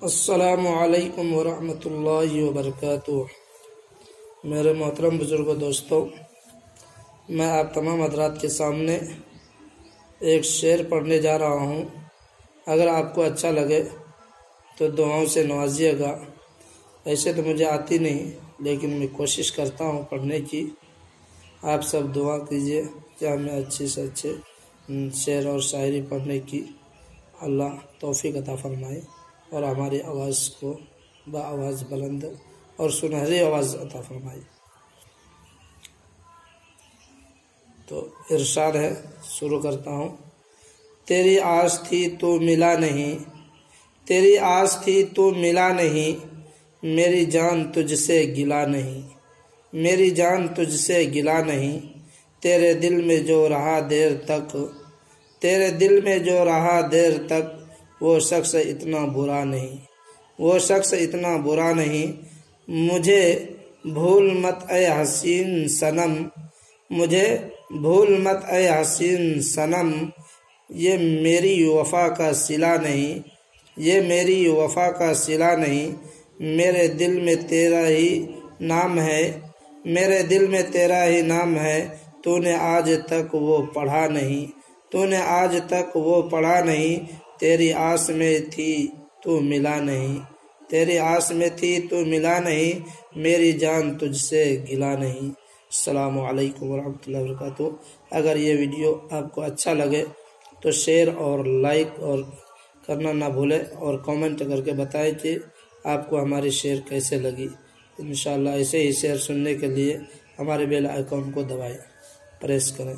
अस्सलामु अलैकुम वरहमतुल्लाहि वबरकातुह। मेरे मोहतरम बुजुर्गों, दोस्तों, मैं आप तमाम हज़रात के सामने एक शेर पढ़ने जा रहा हूँ। अगर आपको अच्छा लगे तो दुआओं से नवाजिएगा। ऐसे तो मुझे आती नहीं, लेकिन मैं कोशिश करता हूँ पढ़ने की। आप सब दुआ कीजिए कि हमें अच्छे से अच्छे शेर और शायरी पढ़ने की अल्लाह तौफीक अता फरमाए और हमारी आवाज़ को आवाज़ बुलंद और सुनहरी आवाज़ अता फरमाए। तो इरशाद है, शुरू करता हूँ। तेरी आस थी तो मिला नहीं, तेरी आस थी तो मिला नहीं, मेरी जान तुझसे गिला नहीं, मेरी जान तुझसे गिला नहीं। तेरे दिल में जो रहा देर तक, तेरे दिल में जो रहा देर तक, वो शख्स इतना बुरा नहीं, वो शख्स इतना बुरा नहीं। मुझे भूल मत ए हसीन सनम, मुझे भूल मत ए हसीन सनम। ये मेरी वफ़ा का सिला नहीं, ये मेरी वफ़ा का सिला नहीं। मेरे दिल में तेरा ही नाम है, मेरे दिल में तेरा ही नाम है। तूने आज तक वो पढ़ा नहीं, तूने आज तक वो पढ़ा नहीं। तेरी आस में थी तू मिला नहीं, तेरी आस में थी तू मिला नहीं, मेरी जान तुझसे गिला नहीं। अस्सलामु अलैकुम वरहमतुल्लाहि वबरकातुह। अगर ये वीडियो आपको अच्छा लगे तो शेयर और लाइक और करना ना भूलें और कमेंट करके बताएं कि आपको हमारी शेयर कैसे लगी। इंशाअल्लाह ऐसे ही शेयर सुनने के लिए हमारे बेल आइकॉन को दबाएं, प्रेस करें।